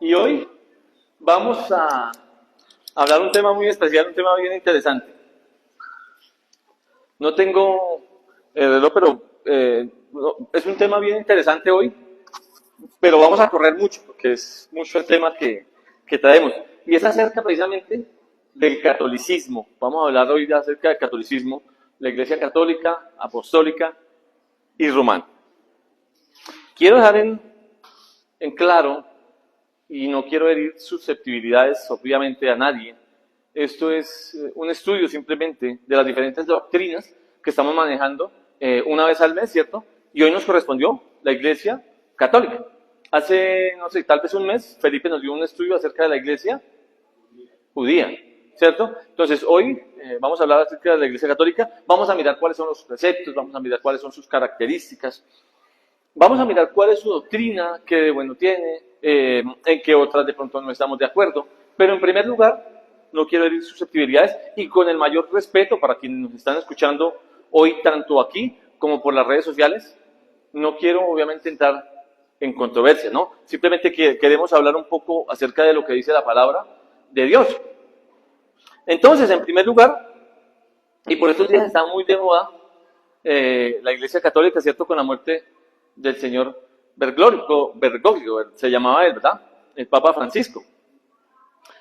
Y hoy vamos a hablar un tema muy especial, un tema bien interesante. No tengo el reloj, pero es un tema bien interesante hoy, pero vamos a correr mucho, porque es mucho el tema que traemos. Y es acerca precisamente del catolicismo. Vamos a hablar hoy acerca del catolicismo, la Iglesia Católica, Apostólica y Romana. Quiero dejar en claro, y no quiero herir susceptibilidades obviamente a nadie, esto es un estudio simplemente de las diferentes doctrinas que estamos manejando una vez al mes, ¿cierto? Y hoy nos correspondió la Iglesia Católica. Hace, no sé, tal vez un mes, Felipe nos dio un estudio acerca de la Iglesia judía, ¿cierto? Entonces, hoy vamos a hablar acerca de la Iglesia Católica, vamos a mirar cuáles son los preceptos, vamos a mirar cuáles son sus características, vamos a mirar cuál es su doctrina, qué de bueno tiene, en qué otras de pronto no estamos de acuerdo, pero en primer lugar, no quiero herir susceptibilidades y con el mayor respeto para quienes nos están escuchando hoy, tanto aquí como por las redes sociales, no quiero obviamente entrar en controversia, ¿no? Simplemente queremos hablar un poco acerca de lo que dice la palabra de Dios. Entonces, en primer lugar, y por estos días está muy de moda la Iglesia Católica, ¿cierto? Con la muerte del señor Bergoglio, se llamaba él, ¿verdad? El Papa Francisco.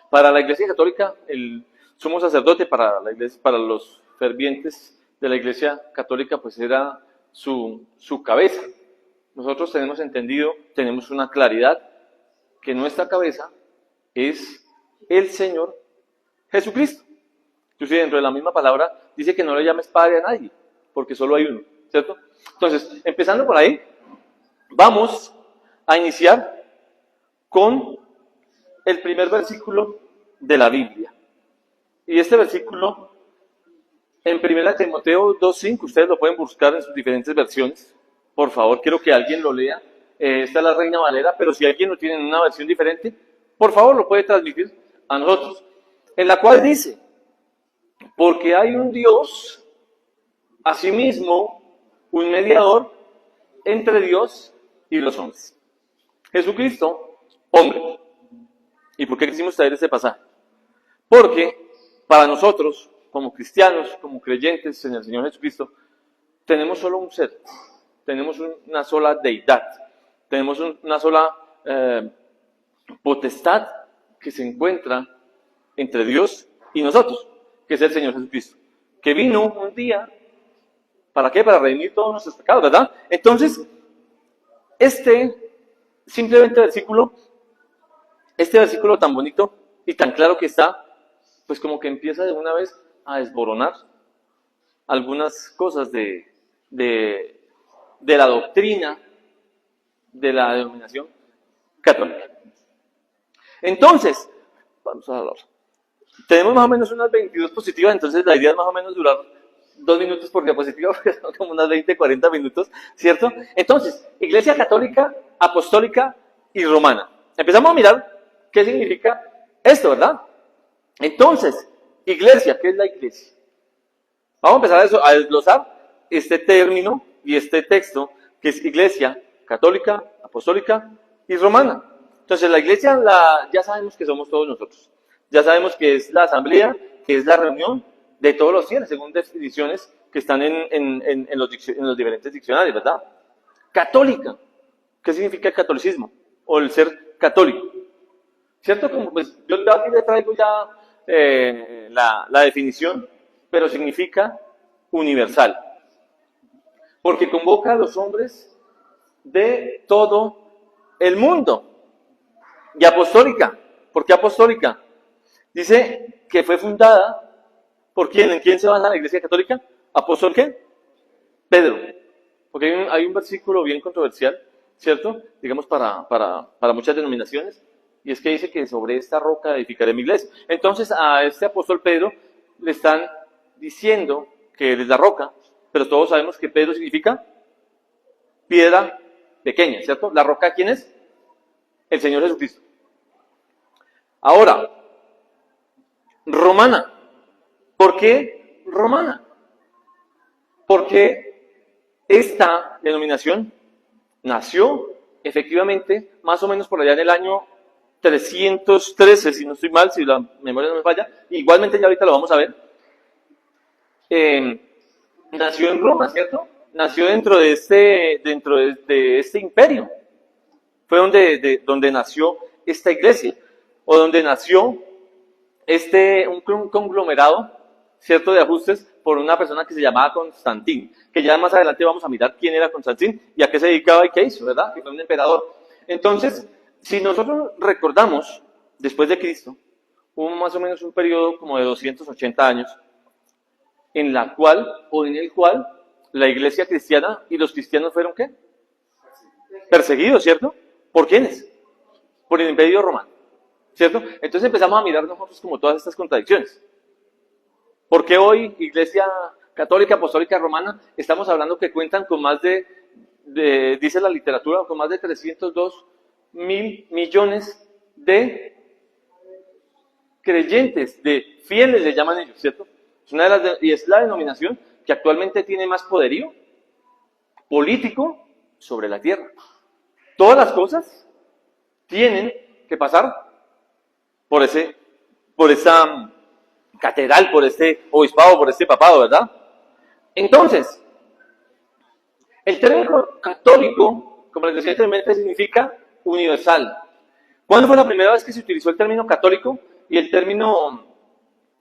Para la Iglesia Católica, el sumo sacerdote para la iglesia, para los fervientes de la Iglesia Católica, pues era su cabeza. Nosotros tenemos entendido, tenemos una claridad, que nuestra cabeza es el Señor Jesucristo. Inclusive dentro de la misma palabra dice que no le llames padre a nadie, porque solo hay uno, ¿cierto? Entonces, empezando por ahí, vamos a iniciar con el primer versículo de la Biblia. Y este versículo, en 1 Timoteo 2:5, ustedes lo pueden buscar en sus diferentes versiones. Por favor, quiero que alguien lo lea. Esta es la Reina Valera, pero si alguien lo tiene en una versión diferente, por favor lo puede transmitir a nosotros. En la cual dice, porque hay un Dios, asimismo, un mediador entre Dios y los hombres. Jesucristo, hombre. ¿Y por qué quisimos traer este pasaje? Porque para nosotros, como cristianos, como creyentes en el Señor Jesucristo, tenemos solo un ser, tenemos una sola deidad, tenemos una sola potestad que se encuentra entre Dios y nosotros, que es el Señor Jesucristo, que vino un día, ¿para qué? Para redimir todos nuestros pecados, ¿verdad? Entonces, simplemente este versículo tan bonito y tan claro que está, pues como que empieza de una vez a desboronar algunas cosas de la doctrina de la denominación católica. Entonces, vamos a hablar. Tenemos más o menos unas 22 positivas, entonces la idea es más o menos durar 2 minutos por diapositiva, porque son como unas 20, 40 minutos, ¿cierto? Entonces, Iglesia Católica, Apostólica y Romana. Empezamos a mirar qué significa esto, ¿verdad? Entonces, Iglesia, ¿qué es la Iglesia? Vamos a empezar a desglosar este término y este texto, que es Iglesia Católica, Apostólica y Romana. Entonces, la Iglesia ya sabemos que somos todos nosotros. Ya sabemos que es la asamblea, que es la reunión de todos los fieles, según definiciones que están en los diferentes diccionarios, ¿verdad? Católica. ¿Qué significa el catolicismo? O el ser católico. ¿Cierto? Como pues yo aquí le traigo ya la definición, pero significa universal. Porque convoca a los hombres de todo el mundo. Y apostólica. ¿Por qué apostólica? Dice que fue fundada por quién. ¿En quién se basa la Iglesia Católica? ¿Apóstol qué? Pedro. Porque hay un versículo bien controversial, ¿cierto? Digamos para muchas denominaciones, y es que dice que sobre esta roca edificaré mi iglesia. Entonces a este apóstol Pedro le están diciendo que él es la roca, pero todos sabemos que Pedro significa piedra pequeña, ¿cierto? ¿La roca quién es? El Señor Jesucristo. Ahora, Romana. ¿Por qué Romana? Porque esta denominación nació efectivamente más o menos por allá en el año 313, si no estoy mal, si la memoria no me falla. Igualmente ya ahorita lo vamos a ver. Nació en Roma, ¿cierto? Nació dentro de este imperio. Fue donde nació esta iglesia, o donde nació un conglomerado, ¿cierto?, de ajustes por una persona que se llamaba Constantín, que ya más adelante vamos a mirar quién era Constantín y a qué se dedicaba y qué hizo, ¿verdad? Que fue un emperador. Entonces, si nosotros recordamos, después de Cristo, hubo más o menos un periodo como de 280 años, en el cual la iglesia cristiana y los cristianos fueron, ¿qué? Perseguidos, ¿cierto? ¿Por quiénes? Por el imperio romano, ¿cierto? Entonces empezamos a mirar nosotros como todas estas contradicciones. ¿Por qué hoy, Iglesia Católica Apostólica Romana, estamos hablando que cuentan con más dice la literatura, con más de 302.000 millones de creyentes, de fieles le llaman ellos, ¿cierto? Y es la denominación que actualmente tiene más poderío político sobre la tierra. Todas las cosas tienen que pasar por esa catedral, por este obispado, por este papado, ¿verdad? Entonces, el término católico, como les decía anteriormente, significa universal. ¿Cuándo fue la primera vez que se utilizó el término católico y el término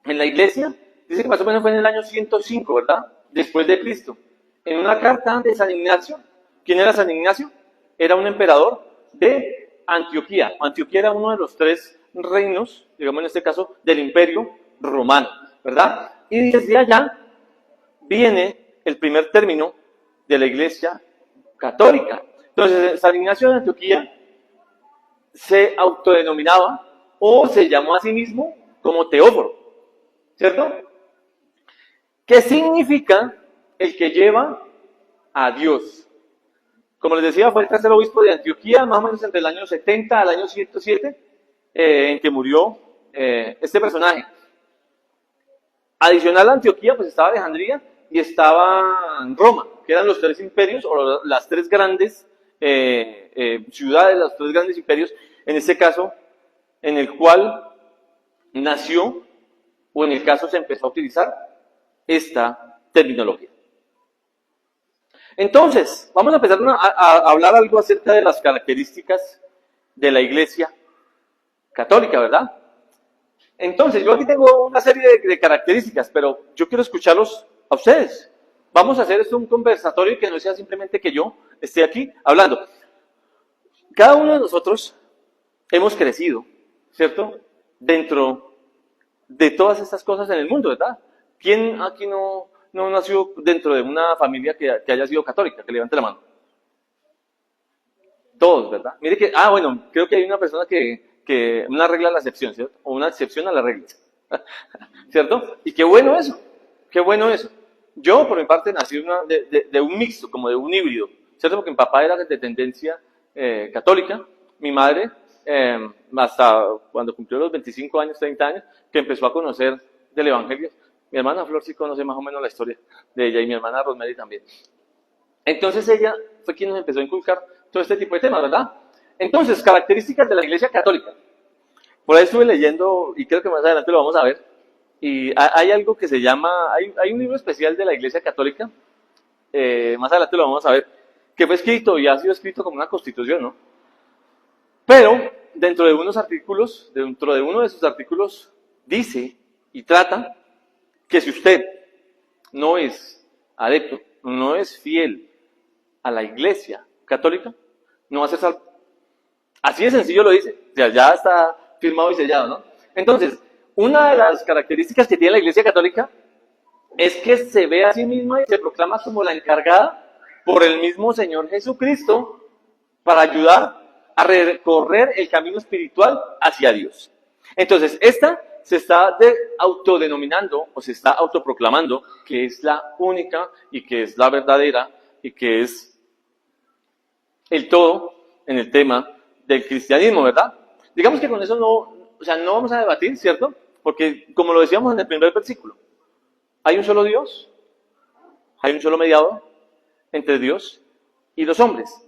en la iglesia? Dice que más o menos fue en el año 105, ¿verdad? Después de Cristo. En una carta de San Ignacio. ¿Quién era San Ignacio? Era un emperador de Antioquía. Antioquía era uno de los 3 reinos, digamos en este caso, del Imperio Romano, ¿verdad? Y desde allá viene el primer término de la Iglesia Católica. Entonces, San Ignacio de Antioquía se autodenominaba o se llamó a sí mismo como Teóforo, ¿cierto? ¿Qué significa el que lleva a Dios? Como les decía, fue el tercer obispo de Antioquía, más o menos entre el año 70 al año 107, en que murió este personaje. Adicional a Antioquía, pues estaba Alejandría y estaba Roma, que eran los 3 imperios, o las 3 grandes ciudades, los 3 grandes imperios, en este caso, en el cual nació, o en el caso se empezó a utilizar esta terminología. Entonces, vamos a empezar a hablar algo acerca de las características de la Iglesia Católica, ¿verdad? Entonces, yo aquí tengo una serie de características, pero yo quiero escucharlos a ustedes. Vamos a hacer esto un conversatorio que no sea simplemente que yo esté aquí hablando. Cada uno de nosotros hemos crecido, ¿cierto?, dentro de todas estas cosas en el mundo, ¿verdad? ¿Quién aquí no nació dentro de una familia que haya sido católica? Que levante la mano. Todos, ¿verdad? Mire que, bueno, creo que hay una persona que una regla a la excepción, ¿cierto? O una excepción a la regla, ¿cierto? Y qué bueno eso, qué bueno eso. Yo, por mi parte, nací de un mixto, como de un híbrido, ¿cierto? Porque mi papá era de tendencia católica, mi madre, hasta cuando cumplió los 25 años, 30 años, que empezó a conocer del Evangelio. Mi hermana Flor sí conoce más o menos la historia de ella, y mi hermana Rosemary también. Entonces ella fue quien nos empezó a inculcar todo este tipo de temas, ¿verdad? Entonces, características de la Iglesia Católica. Por ahí estuve leyendo, y creo que más adelante lo vamos a ver, y hay algo que se llama, hay un libro especial de la Iglesia Católica, más adelante lo vamos a ver, que fue escrito y ha sido escrito como una constitución, ¿no? Pero, dentro de uno de sus artículos, dice y trata que si usted no es adepto, no es fiel a la Iglesia Católica, no va a ser salvo. Así de sencillo lo dice, o sea, ya está firmado y sellado, ¿no? Entonces, una de las características que tiene la Iglesia Católica es que se ve a sí misma y se proclama como la encargada por el mismo Señor Jesucristo para ayudar a recorrer el camino espiritual hacia Dios. Entonces, esta se está autodenominando o se está autoproclamando que es la única y que es la verdadera y que es el todo en el tema del cristianismo, ¿verdad? Digamos que con eso no vamos a debatir, ¿cierto? Porque, como lo decíamos en el primer versículo, hay un solo Dios, hay un solo mediador entre Dios y los hombres.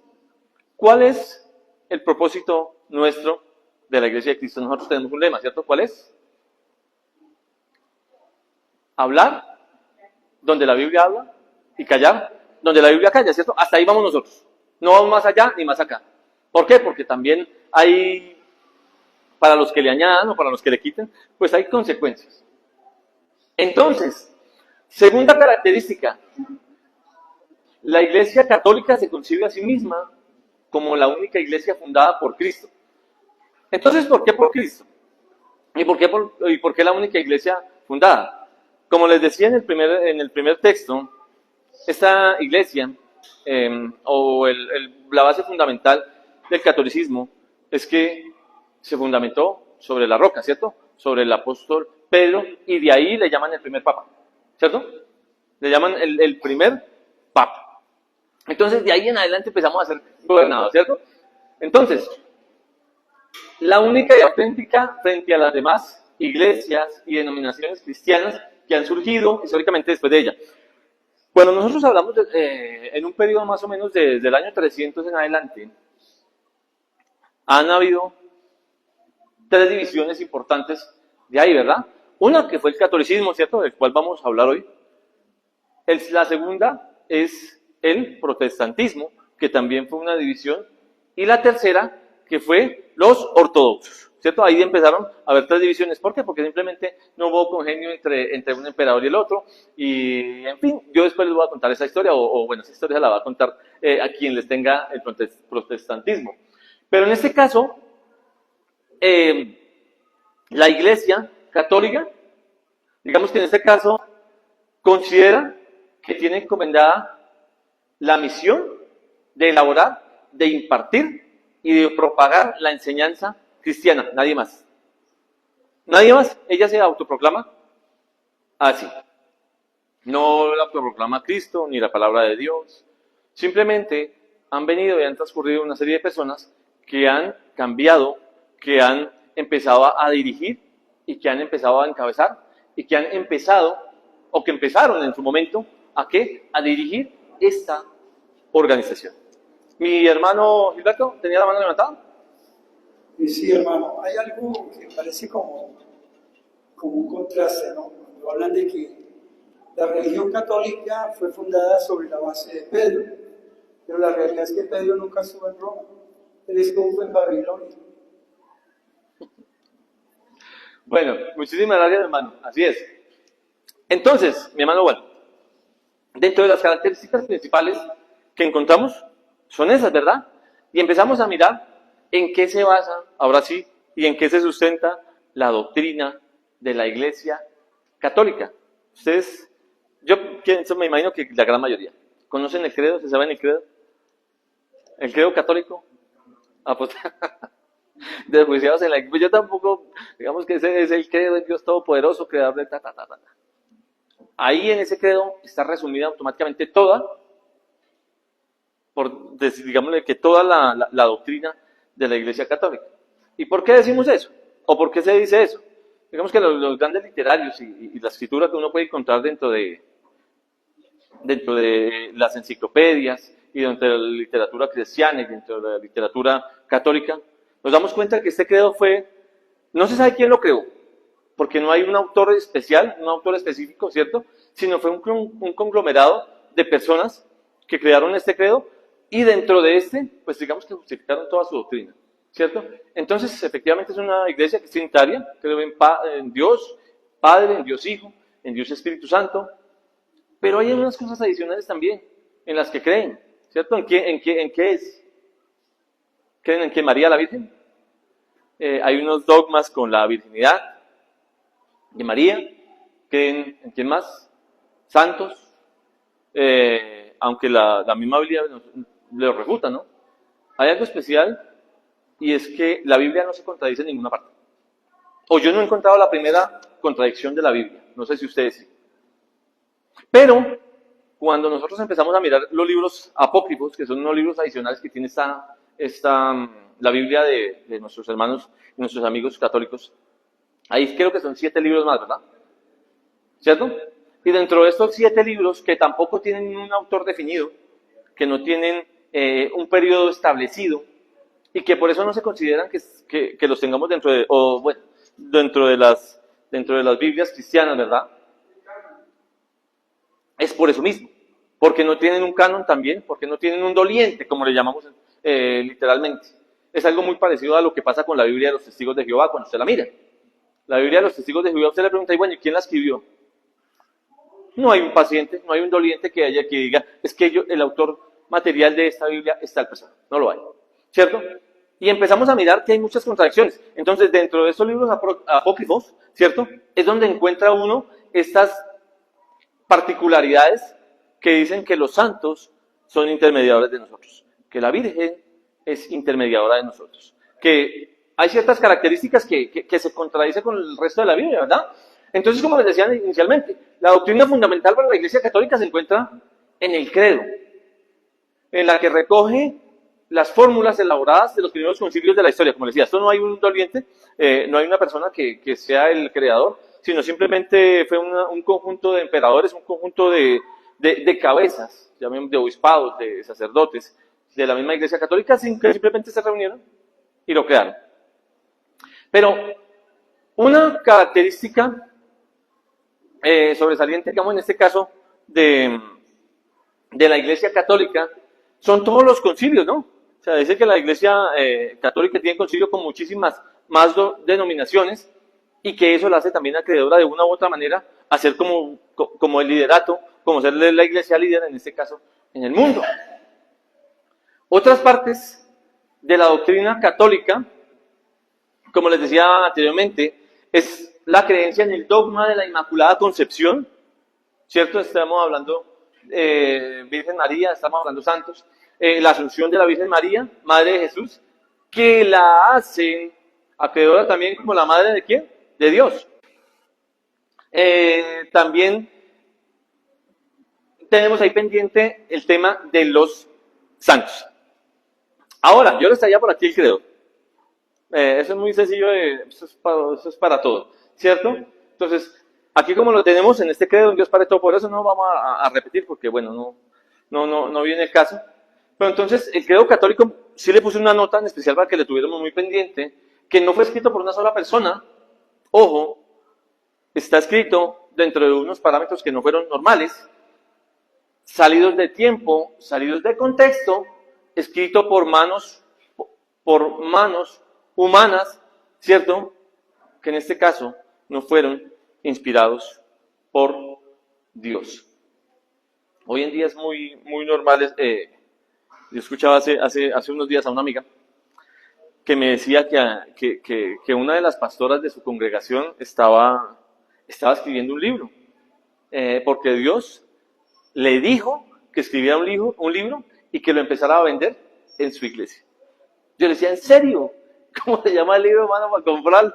¿Cuál es el propósito nuestro de la Iglesia de Cristo, nosotros tenemos un lema, ¿cierto? ¿Cuál es? Hablar donde la Biblia habla y callar donde la Biblia calla, ¿cierto? Hasta ahí vamos nosotros. No vamos más allá ni más acá. ¿Por qué? Porque también hay, para los que le añadan o para los que le quiten, pues hay consecuencias. Entonces, segunda característica, la Iglesia Católica se concibe a sí misma como la única iglesia fundada por Cristo. Entonces, ¿por qué por Cristo? ¿Y por qué la única iglesia fundada? Como les decía en el primer texto, esta iglesia, la base fundamental del catolicismo, es que se fundamentó sobre la roca, ¿cierto? Sobre el apóstol Pedro, y de ahí le llaman el primer papa, ¿cierto? Le llaman el primer papa. Entonces, de ahí en adelante empezamos a ser gobernados, ¿cierto? Entonces, la única y auténtica frente a las demás iglesias y denominaciones cristianas que han surgido históricamente después de ella. Cuando nosotros hablamos en un periodo más o menos desde el año 300 en adelante, han habido tres divisiones importantes de ahí, ¿verdad? Una que fue el catolicismo, ¿cierto? Del cual vamos a hablar hoy. La segunda es el protestantismo, que también fue una división. Y la tercera, que fue los ortodoxos, ¿cierto? Ahí empezaron a haber tres divisiones. ¿Por qué? Porque simplemente no hubo congenio entre un emperador y el otro. Y, en fin, yo después les voy a contar esa historia, o bueno, esa historia la va a contar a quien les tenga el protestantismo. Pero en este caso, la Iglesia Católica, digamos que en este caso, considera que tiene encomendada la misión de elaborar, de impartir y de propagar la enseñanza cristiana, nadie más. Nadie más, ella se autoproclama así. No la autoproclama Cristo ni la palabra de Dios. Simplemente han venido y han transcurrido una serie de personas que han cambiado, que han empezado a dirigir y que han empezado a encabezar y que han empezado, o que empezaron en su momento, ¿a qué? A dirigir esta organización. Mi hermano Gilberto, ¿tenía la mano levantada? Sí, hermano, hay algo que parece como un contraste, ¿no? Cuando hablan de que la religión católica fue fundada sobre la base de Pedro, pero la realidad es que Pedro nunca estuvo en Roma, él estuvo en Babilonia. Bueno, muchísimas gracias, hermano, así es. Entonces, mi hermano, bueno, dentro de las características principales que encontramos son esas, ¿verdad? Y empezamos a mirar en qué se basa, ahora sí, y en qué se sustenta la doctrina de la Iglesia Católica. Ustedes, yo me imagino que la gran mayoría, ¿conocen el credo? ¿Se saben el credo? ¿El credo católico? Ah, pues, desjuiciados en la... Pues yo tampoco, digamos que ese es el credo de Dios Todopoderoso, creador de Ahí en ese credo está resumida automáticamente toda, digámosle que toda la doctrina de la Iglesia Católica. ¿Y por qué decimos eso? ¿O por qué se dice eso? Digamos que los grandes literarios y la escritura que uno puede encontrar dentro de las enciclopedias y dentro de la literatura cristiana y dentro de la literatura católica, nos damos cuenta que este credo no se sabe quién lo creó, porque no hay un autor especial, un autor específico, ¿cierto? Sino fue un conglomerado de personas que crearon este credo y dentro de pues digamos que justificaron toda su doctrina, ¿cierto? Entonces, efectivamente es una iglesia que es trinitaria, creo en Dios Padre, en Dios Hijo, en Dios Espíritu Santo, pero hay unas cosas adicionales también en las que creen, ¿cierto? ¿En qué es? ¿Creen en que María la Virgen? Hay unos dogmas con la virginidad de María. ¿Creen en quién más? Santos. Aunque la misma Biblia lo refuta, ¿no? Hay algo especial y es que la Biblia no se contradice en ninguna parte. O yo no he encontrado la primera contradicción de la Biblia. No sé si ustedes sí. Pero cuando nosotros empezamos a mirar los libros apócrifos, que son unos libros adicionales que tiene la Biblia de nuestros hermanos y nuestros amigos católicos, ahí creo que son 7 libros más, ¿verdad? ¿Cierto? Y dentro de estos 7 libros, que tampoco tienen un autor definido, que no tienen un periodo establecido, y que por eso no se consideran que los tengamos dentro de, o bueno, dentro de las Biblias cristianas, ¿verdad? Es por eso mismo, porque no tienen un canon también, porque no tienen un doliente, como le llamamos literalmente. Es algo muy parecido a lo que pasa con la Biblia de los Testigos de Jehová cuando usted la mira. La Biblia de los Testigos de Jehová, usted le pregunta, y bueno, ¿y quién la escribió? No hay un paciente, no hay un doliente que haya que diga, es que el autor material de esta Biblia es tal persona. No lo hay, ¿cierto? Y empezamos a mirar que hay muchas contradicciones. Entonces, dentro de estos libros apócrifos, ¿cierto? Es donde encuentra uno estas particularidades que dicen que los santos son intermediadores de nosotros, que la Virgen es intermediadora de nosotros, que hay ciertas características que se contradicen con el resto de la Biblia, ¿verdad? Entonces, como les decía inicialmente, la doctrina fundamental para la Iglesia Católica se encuentra en el credo, en la que recoge las fórmulas elaboradas de los primeros concilios de la historia. Como les decía, esto no hay un doliente, no hay una persona que sea el creador, sino simplemente fue un conjunto de emperadores, un conjunto de cabezas, de obispados, de sacerdotes, de la misma Iglesia Católica, que simplemente se reunieron y lo crearon. Pero una característica sobresaliente, digamos, en este caso, de la Iglesia Católica, son todos los concilios, ¿no? O sea, dice que la Iglesia Católica tiene concilio con muchísimas más denominaciones y que eso la hace también acreedora de una u otra manera a ser como el liderato, como ser la Iglesia líder, en este caso, en el mundo. Otras partes de la doctrina católica, como les decía anteriormente, es la creencia en el dogma de la Inmaculada Concepción, ¿cierto? Estamos hablando Virgen María, estamos hablando santos, la Asunción de la Virgen María, Madre de Jesús, que la hace acreedora también como la Madre de ¿quién? De Dios. También tenemos ahí pendiente el tema de los santos. Ahora, yo les traía por aquí el credo. Eso es muy sencillo, eso es para todo, ¿cierto? Entonces, aquí como lo tenemos en este credo, en Dios Padre Todopoderoso, no vamos a repetir porque, bueno, no viene el caso. Pero entonces, el credo católico sí le puse una nota en especial para que le tuviéramos muy pendiente, que no fue escrito por una sola persona. Ojo, está escrito dentro de unos parámetros que no fueron normales, salidos de tiempo, salidos de contexto, escrito por manos humanas, ¿cierto? Que en este caso no fueron inspirados por Dios. Hoy en día es muy normal. Yo escuchaba hace unos días a una amiga que me decía que una de las pastoras de su congregación estaba escribiendo un libro, porque Dios le dijo que escribiera un libro y que lo empezara a vender en su iglesia. Yo le decía, ¿en serio? ¿Cómo se llama el libro, hermano, para comprarlo?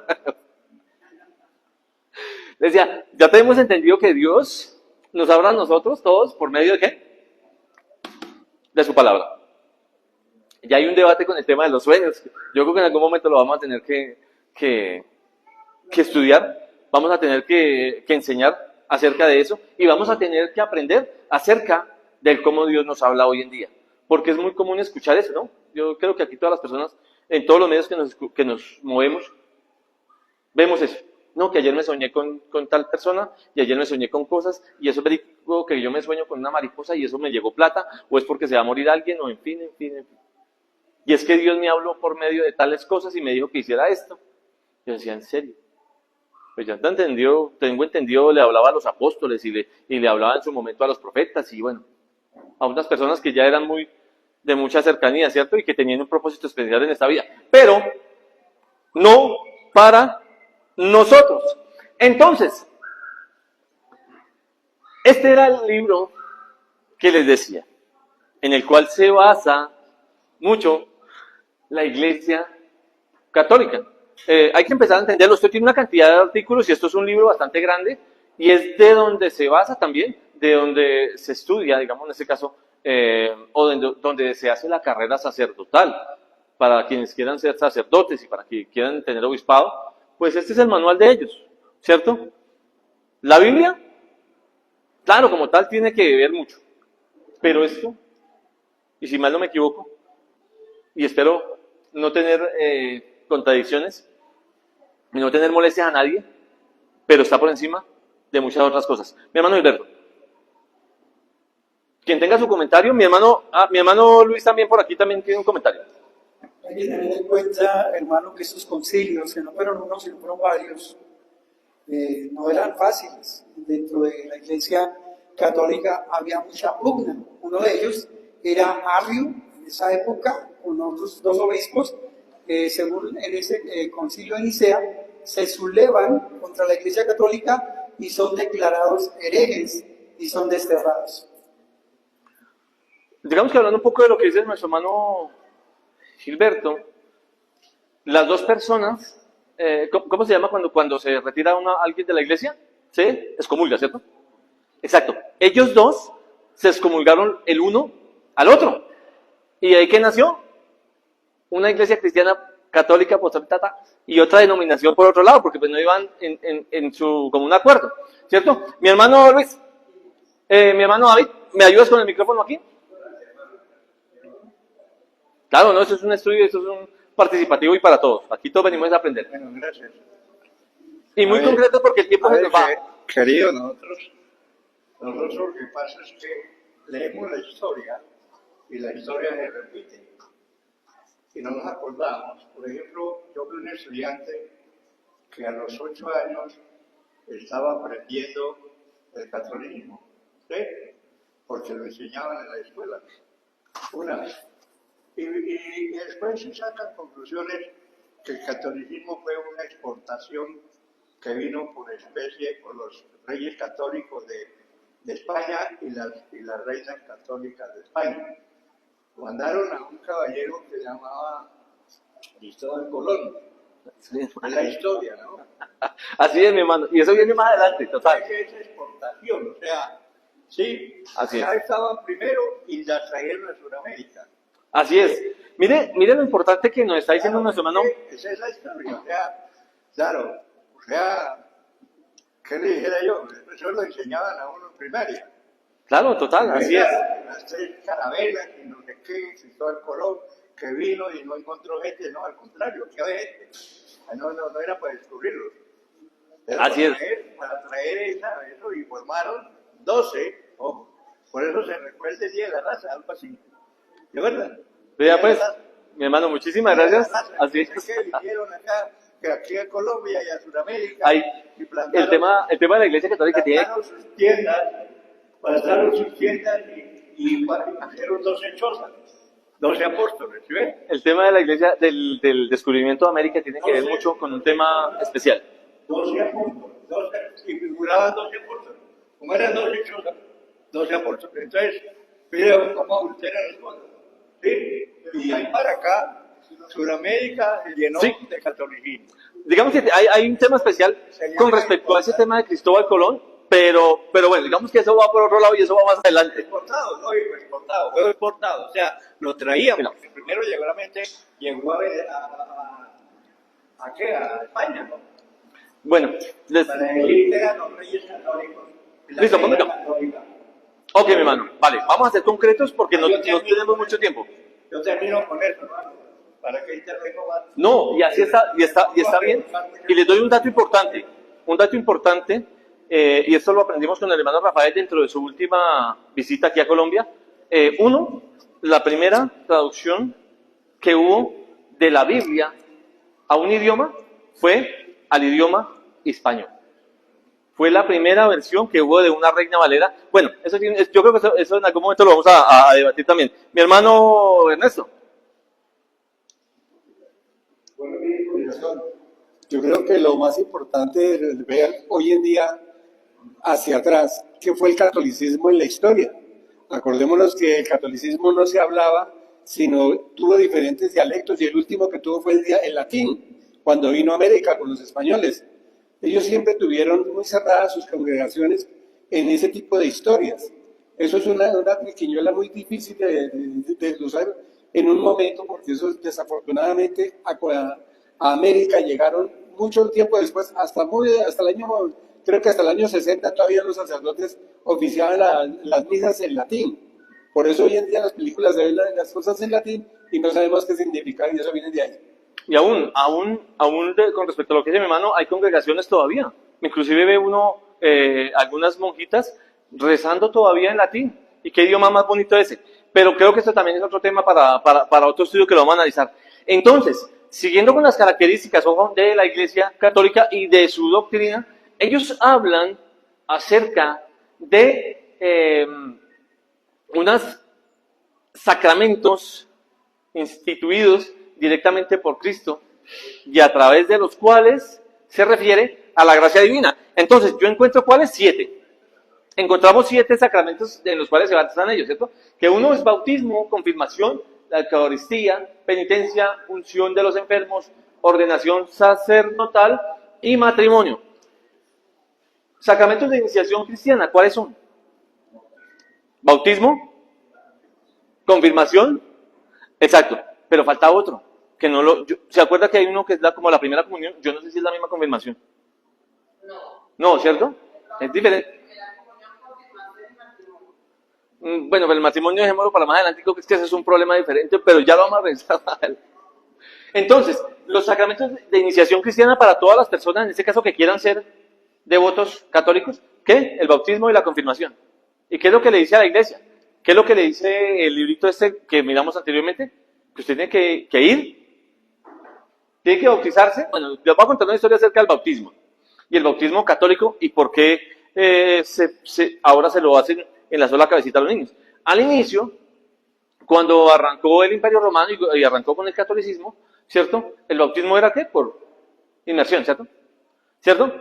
Le decía, ya tenemos entendido que Dios nos habla a nosotros todos por medio de ¿qué? De su palabra. Ya hay un debate con el tema de los sueños. Yo creo que en algún momento lo vamos a tener que estudiar, vamos a tener que enseñar acerca de eso y vamos a tener que aprender acerca de cómo Dios nos habla hoy en día. Porque es muy común escuchar eso, ¿no? Yo creo que aquí todas las personas, en todos los medios que nos movemos, vemos eso. No, que ayer me soñé con tal persona y ayer me soñé con cosas y eso es verídico, que yo me sueño con una mariposa y eso me llegó plata o es porque se va a morir alguien o en fin. Y es que Dios me habló por medio de tales cosas y me dijo que hiciera esto. Yo decía, ¿en serio? Pues ya tengo entendido, le hablaba a los apóstoles y le hablaba en su momento a los profetas y bueno, a unas personas que ya eran de mucha cercanía, ¿cierto? Y que tenían un propósito especial en esta vida. Pero no para nosotros. Entonces, este era el libro que les decía, en el cual se basa mucho la Iglesia Católica. Hay que empezar a entenderlo. Usted tiene una cantidad de artículos y esto es un libro bastante grande y es de donde se basa también, de donde se estudia, digamos en este caso, o donde se hace la carrera sacerdotal para quienes quieran ser sacerdotes y para quienes quieran tener obispado, pues este es el manual de ellos, ¿cierto? La Biblia, claro, como tal, tiene que ver mucho, pero esto, y si mal no me equivoco, y espero no tener contradicciones y no tener molestias a nadie, pero está por encima de muchas otras cosas. Mi hermano Gilberto. Quien tenga su comentario, mi hermano Luis también por aquí también tiene un comentario. Hay que tener en cuenta, hermano, que esos concilios, que no fueron uno, sino fueron varios, no eran fáciles. Dentro de la Iglesia Católica había mucha pugna. Uno de ellos era Arrio, en esa época, con otros dos obispos, según en ese concilio de Nicea, se sublevan contra la Iglesia Católica y son declarados herejes y son desterrados. Digamos que hablando un poco de lo que dice nuestro hermano Gilberto, las dos personas, ¿cómo se llama cuando se retira alguien de la iglesia? Se excomulga, ¿cierto? Exacto. Ellos dos se excomulgaron el uno al otro. ¿Y de ahí qué nació? Una iglesia cristiana católica apostólica y otra denominación por otro lado, porque pues no iban en su común acuerdo, ¿cierto? Mi hermano Luis, mi hermano David, ¿me ayudas con el micrófono aquí? Claro, no, eso es un estudio, eso es un participativo y para todos. Aquí todos venimos a aprender. Bueno, gracias. Y muy concreto porque el tiempo se nos va. Querido, nosotros lo que pasa es que leemos la historia y la historia se repite. Y no nos acordamos. Por ejemplo, yo fui un estudiante que a los 8 años estaba aprendiendo el catolicismo, ¿sí? Porque lo enseñaban en la escuela. Una vez. Y después se sacan conclusiones que el catolicismo fue una exportación que vino por especie por los reyes católicos de España y las reinas católicas de España. Mandaron a un caballero que se llamaba Cristóbal Colón. Es la historia, ¿no? Así es, mi hermano. Y eso viene más adelante, total. Es exportación, o sea, sí, así ya es. estaban primero y las trajeron a Sudamérica. Así es. Mire lo importante que nos está diciendo nuestro hermano. Esa es la historia, o sea, claro, o sea, ¿qué le dijera yo? Eso lo enseñaban a uno en primaria. Claro, total, así es. Las 3 carabelas y no sé qué, Cristóbal Colón, que vino y no encontró gente, no, al contrario, que había gente. No era para descubrirlos. Era así es. Para traer eso y formaron 12, ojo, por eso se recuerda el Día de la Raza, algo así. ¿De verdad? Vea pues, mi hermano, muchísimas gracias. Así es. Que vinieron acá, que aquí a Colombia y a Sudamérica. Ahí, y plantaron, el tema de la iglesia católica tiene. Plantaron sus tiendas y hicieron 12 chozas, 12 apóstoles, ¿sí ven? El tema de la iglesia, del descubrimiento de América tiene que ver mucho con un tema especial. 12 apóstoles, y figuraban 12 apóstoles. Como eran 12 chozas, 12 apóstoles. Entonces, mire cómo adulteran las cosas. ¿Sí? Y ahí para acá, Sudamérica se llenó de catolicismo. Digamos que hay un tema especial con respecto a ese tema de Cristóbal Colón, pero bueno, digamos que eso va por otro lado y eso va más adelante. Exportado, no digo exportado, fue exportado, o sea, lo traíamos. Primero llegó a ¿qué? A España, ¿no? Bueno, para decir que eran los reyes católicos. Listo, ponme acá. Ok, mi hermano, vale, vamos a ser concretos porque no tenemos mucho tiempo. Yo termino con eso, hermano. ¿Para qué intervengo más? No, y así está, y está bien. Y les doy un dato importante, y esto lo aprendimos con el hermano Rafael dentro de su última visita aquí a Colombia. La primera traducción que hubo de la Biblia a un idioma fue al idioma español. Fue la primera versión que hubo de una Reina Valera. Bueno, yo creo que eso en algún momento lo vamos a debatir también. Mi hermano Ernesto. Bueno, yo creo que lo más importante es ver hoy en día hacia atrás qué fue el catolicismo en la historia. Acordémonos que el catolicismo no se hablaba, sino tuvo diferentes dialectos y el último que tuvo fue el latín, cuando vino a América con los españoles. Ellos siempre tuvieron muy cerradas sus congregaciones en ese tipo de historias. Eso es una pequeñuela muy difícil de usar en un momento, porque eso desafortunadamente a América llegaron mucho tiempo después, hasta el año, creo que hasta el año 60 todavía los sacerdotes oficiaban las misas en latín. Por eso hoy en día las películas se ven las cosas en latín y no sabemos qué significa y eso viene de ahí. Y con respecto a lo que dice mi hermano, hay congregaciones todavía. Inclusive ve uno algunas monjitas rezando todavía en latín. ¿Y qué idioma más bonito ese? Pero creo que esto también es otro tema para otro estudio que lo vamos a analizar. Entonces, siguiendo con las características, ojo, de la Iglesia Católica y de su doctrina, ellos hablan acerca de unos sacramentos instituidos directamente por Cristo y a través de los cuales se refiere a la gracia divina. Entonces, yo encuentro ¿cuáles? 7. Encontramos 7 sacramentos en los cuales se bautizan ellos, ¿cierto? Que uno es bautismo, confirmación, la Eucaristía, penitencia, unción de los enfermos, ordenación sacerdotal y matrimonio. Sacramentos de iniciación cristiana, ¿cuáles son? Bautismo, confirmación, exacto, pero falta otro, que no lo, ¿se acuerda que hay uno que es como la primera comunión? Yo no sé si es la misma confirmación. No, ¿cierto? Es diferente. Bueno, pero el matrimonio dejémoslo para más adelante, creo que es que ese es un problema diferente, pero ya lo vamos a revisar. Entonces, los sacramentos de iniciación cristiana para todas las personas, en este caso que quieran ser devotos católicos, ¿qué? El bautismo y la confirmación. ¿Y qué es lo que le dice a la iglesia? ¿Qué es lo que le dice el librito este que miramos anteriormente? Que usted tiene que ir, tiene que bautizarse. Bueno, les voy a contar una historia acerca del bautismo. Y el bautismo católico y por qué ahora se lo hacen en la sola cabecita a los niños. Al inicio, cuando arrancó el Imperio Romano y arrancó con el catolicismo, ¿cierto? El bautismo era ¿qué? Por inmersión, ¿cierto? ¿Cierto?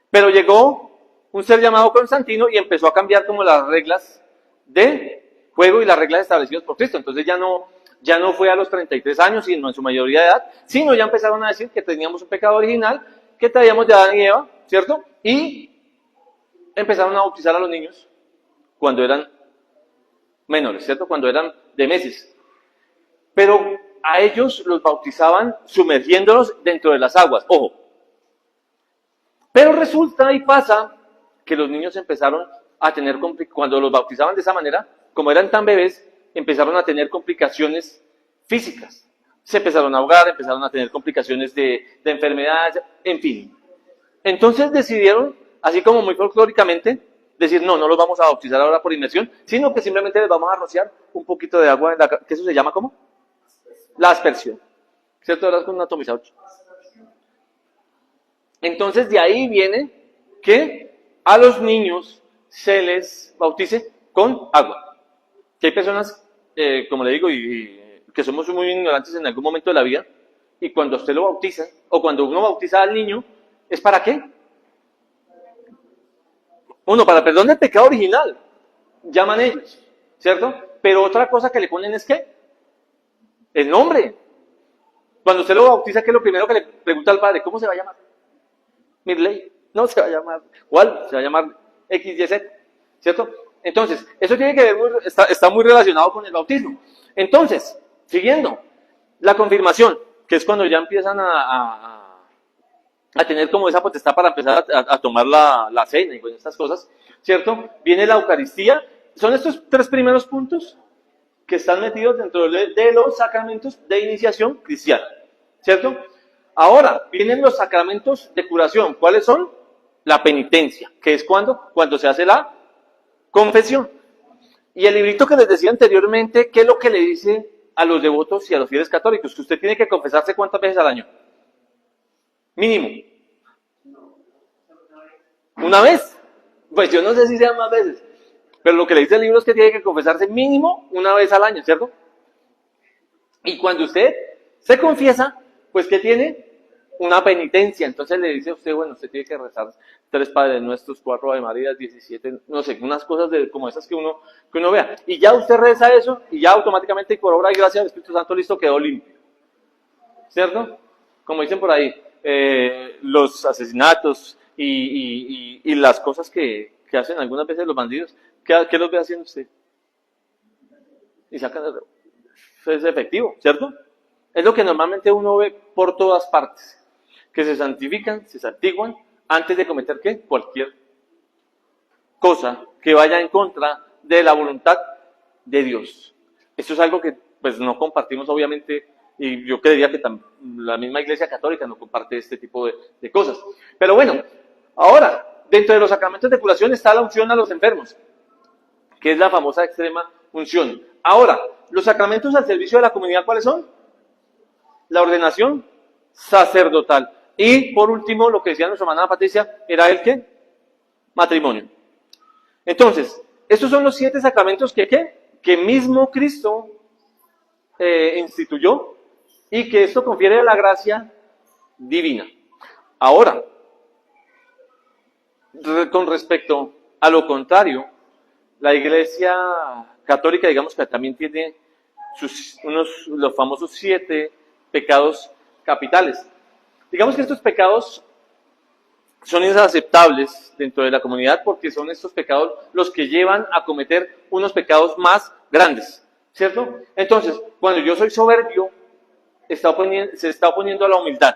Pero llegó un ser llamado Constantino y empezó a cambiar como las reglas de juego y las reglas establecidas por Cristo. Entonces ya no fue a los 33 años, sino en su mayoría de edad, sino ya empezaron a decir que teníamos un pecado original, que traíamos de Adán y Eva, ¿cierto? Y empezaron a bautizar a los niños cuando eran menores, ¿cierto? Cuando eran de meses. Pero a ellos los bautizaban sumergiéndolos dentro de las aguas, ojo. Pero resulta y pasa que los niños empezaron a tener, cuando los bautizaban de esa manera, como eran tan bebés, empezaron a tener complicaciones físicas. Se empezaron a ahogar, empezaron a tener complicaciones de enfermedades, en fin. Entonces decidieron, así como muy folclóricamente, decir, no los vamos a bautizar ahora por inmersión, sino que simplemente les vamos a rociar un poquito de agua, que eso se llama ¿cómo? La aspersión. ¿Cierto? Ahora es con un atomizador. Entonces de ahí viene que a los niños se les bautice con agua. Que hay personas, como le digo, y que somos muy ignorantes en algún momento de la vida, y cuando usted lo bautiza, o cuando uno bautiza al niño, ¿es para qué? Uno, para perdón del pecado original, llaman ellos, ¿cierto? Pero otra cosa que le ponen es ¿qué? El nombre. Cuando usted lo bautiza, ¿qué es lo primero que le pregunta al padre? ¿Cómo se va a llamar? Mirley. No, se va a llamar, ¿cuál? Se va a llamar XYZ, ¿cierto? Entonces, eso tiene que ver, está muy relacionado con el bautismo. Entonces, siguiendo, la confirmación, que es cuando ya empiezan a tener como esa potestad para empezar a tomar la cena y con estas cosas, ¿cierto? Viene la Eucaristía. Son estos 3 primeros puntos que están metidos dentro de los sacramentos de iniciación cristiana, ¿cierto? Ahora, vienen los sacramentos de curación. ¿Cuáles son? La penitencia, que es cuando se hace la confesión. Y el librito que les decía anteriormente, ¿qué es lo que le dice a los devotos y a los fieles católicos? Que usted tiene que confesarse ¿cuántas veces al año? Mínimo. ¿Una vez? Pues yo no sé si sean más veces. Pero lo que le dice el libro es que tiene que confesarse mínimo una vez al año, ¿cierto? Y cuando usted se confiesa, pues ¿qué tiene? Una penitencia. Entonces le dice a usted, bueno, usted tiene que rezar 3 Padres Nuestros, 4 Ave Marías, 17, no sé, unas cosas como esas que uno vea. Y ya usted reza eso y ya automáticamente y por obra y gracia del Espíritu Santo listo quedó limpio. ¿Cierto? Como dicen por ahí, los asesinatos y las cosas que hacen algunas veces los bandidos, ¿qué los ve haciendo usted? Y sacan es efectivo, ¿cierto? Es lo que normalmente uno ve por todas partes, que se santifican, se santiguan antes de cometer ¿qué? Cualquier cosa que vaya en contra de la voluntad de Dios. Esto es algo que pues no compartimos obviamente, y yo creería que la misma Iglesia Católica no comparte este tipo de cosas. Pero bueno, ahora, dentro de los sacramentos de curación está la unción a los enfermos, que es la famosa extrema unción. Ahora, los sacramentos al servicio de la comunidad, ¿cuáles son? La ordenación sacerdotal. Y por último, lo que decía nuestra hermana Patricia, era el ¿qué? Matrimonio. Entonces, estos son los 7 sacramentos que mismo Cristo instituyó y que esto confiere la gracia divina. Ahora, con respecto a lo contrario, la Iglesia Católica, digamos que también tiene los famosos 7 pecados capitales. Digamos que estos pecados son inaceptables dentro de la comunidad porque son estos pecados los que llevan a cometer unos pecados más grandes, ¿cierto? Entonces, cuando yo soy soberbio, se está oponiendo a la humildad,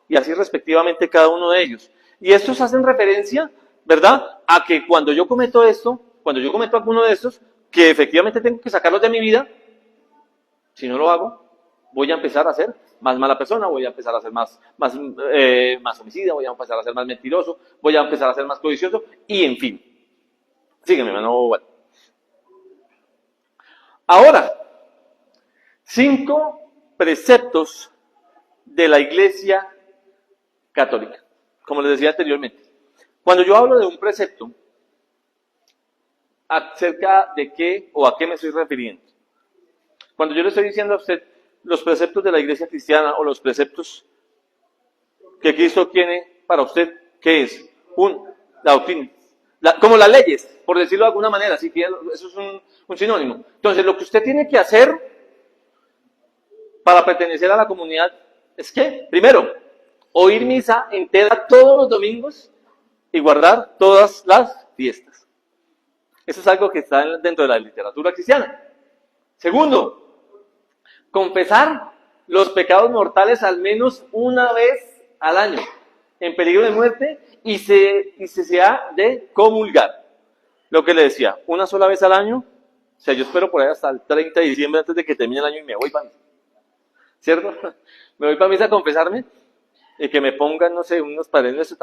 y así respectivamente cada uno de ellos. Y estos hacen referencia, ¿verdad?, a que cuando yo cometo alguno de estos, que efectivamente tengo que sacarlos de mi vida, si no lo hago, voy a empezar a ser más mala persona, voy a empezar a ser más homicida, voy a empezar a ser más mentiroso, voy a empezar a ser más codicioso, y en fin. Sígueme, hermano. Bueno. Ahora, 5 preceptos de la Iglesia Católica. Como les decía anteriormente, cuando yo hablo de un precepto, ¿acerca de qué o a qué me estoy refiriendo? Cuando yo le estoy diciendo a usted los preceptos de la Iglesia cristiana o los preceptos que Cristo tiene para usted, ¿qué es? La doctrina. Como las leyes, por decirlo de alguna manera, así que eso es un sinónimo. Entonces, lo que usted tiene que hacer para pertenecer a la comunidad es que, primero, oír misa entera todos los domingos y guardar todas las fiestas. Eso es algo que está dentro de la literatura cristiana. Segundo, confesar los pecados mortales al menos una vez al año, en peligro de muerte, y se ha de comulgar. Lo que le decía, una sola vez al año, o sea, yo espero por ahí hasta el 30 de diciembre antes de que termine el año y me voy para misa. ¿Cierto? Me voy para misa a confesarme y que me pongan, no sé, unos padres nuestros,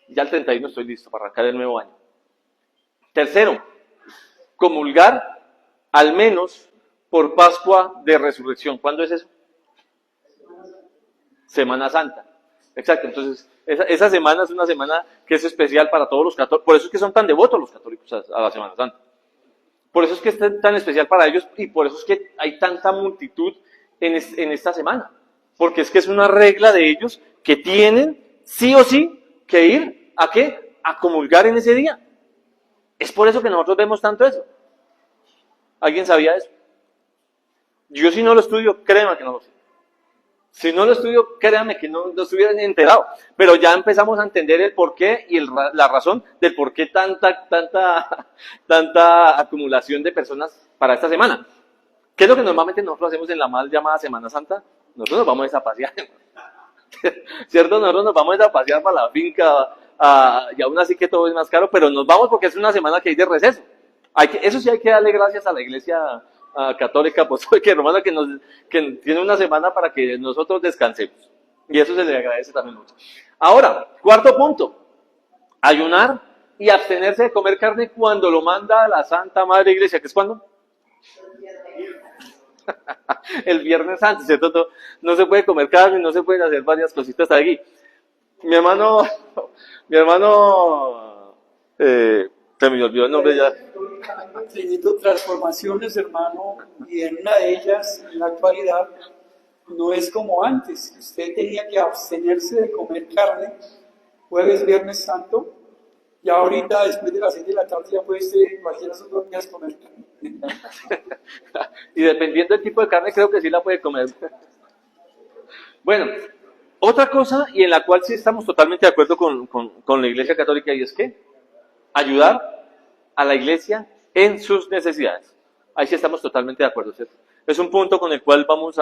ya el 31 estoy listo para arrancar el nuevo año. Tercero, comulgar al menos por Pascua de Resurrección. ¿Cuándo es eso? Semana Santa. Exacto, entonces esa semana es una semana que es especial para todos los católicos. Por eso es que son tan devotos los católicos a la Semana Santa. Por eso es que es tan especial para ellos y por eso es que hay tanta multitud en esta semana. Porque es que es una regla de ellos que tienen sí o sí que ir ¿a qué? A comulgar en ese día. Es por eso que nosotros vemos tanto eso. ¿Alguien sabía eso? Yo si no lo estudio, créanme que no lo sé. Si no lo estudio, créanme que no lo estuviera enterado. Pero ya empezamos a entender el porqué y la razón del por qué tanta acumulación de personas para esta semana. ¿Qué es lo que normalmente nosotros hacemos en la mal llamada Semana Santa? Nosotros nos vamos a pasear. ¿Cierto? Nosotros nos vamos a pasear para la finca, y aún así que todo es más caro, pero nos vamos porque es una semana que hay de receso. Eso sí hay que darle gracias a la Iglesia Católica Apostólica Romana que tiene una semana para que nosotros descansemos. Y eso se le agradece también mucho. Ahora, cuarto punto. Ayunar y abstenerse de comer carne cuando lo manda la Santa Madre Iglesia. ¿Qué es cuándo? El Viernes Santo, ¿cierto? No se puede comer carne, no se pueden hacer varias cositas aquí. Mi hermano, se me olvidó el nombre ya. Teniendo transformaciones, hermano, y en una de ellas, en la actualidad, no es como antes. Usted tenía que abstenerse de comer carne jueves, viernes santo, y ahorita, después de las 6 de la tarde, ya puede usted cualquiera de esos 2 días comer carne. Y dependiendo del tipo de carne, creo que sí la puede comer. Bueno, otra cosa, y en la cual sí estamos totalmente de acuerdo con la Iglesia Católica, y es que ayudar a la Iglesia en sus necesidades. Ahí sí estamos totalmente de acuerdo, ¿cierto? Es un punto con el cual vamos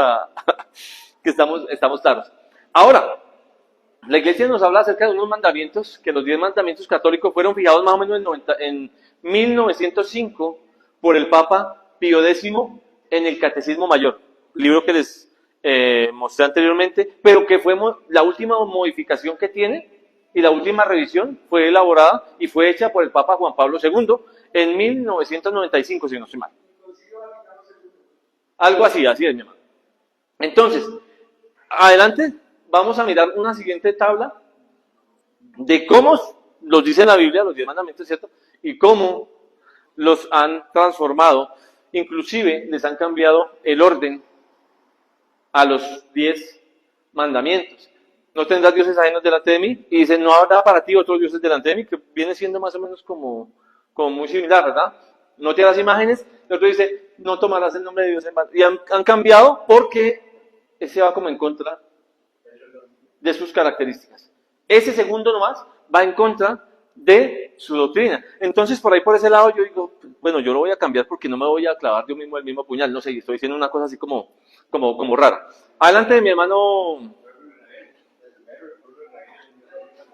que estamos claros. Ahora, la Iglesia nos habla acerca de unos mandamientos, que los 10 mandamientos católicos fueron fijados más o menos en 1905 por el Papa Pío X en el Catecismo Mayor, libro que les mostré anteriormente, pero que fue la última modificación que tiene y la última revisión fue elaborada y fue hecha por el Papa Juan Pablo II en 1995, si no estoy mal. Algo así, así es, mi hermano. Entonces, adelante, vamos a mirar una siguiente tabla de cómo los dice la Biblia, los 10 mandamientos, ¿cierto? Y cómo los han transformado, inclusive les han cambiado el orden a los 10 mandamientos. No tendrás dioses ajenos delante de mí, y dice, no habrá para ti otros dioses delante de mí, que viene siendo más o menos como muy similar, ¿verdad? No te harás imágenes, el otro dice, no tomarás el nombre de Dios en vano. Y han cambiado porque ese va como en contra de sus características. Ese segundo nomás va en contra de su doctrina. Entonces, por ahí, por ese lado, yo digo, bueno, yo lo voy a cambiar porque no me voy a clavar yo mismo el mismo puñal. No sé, estoy diciendo una cosa así como rara. Adelante de mi hermano.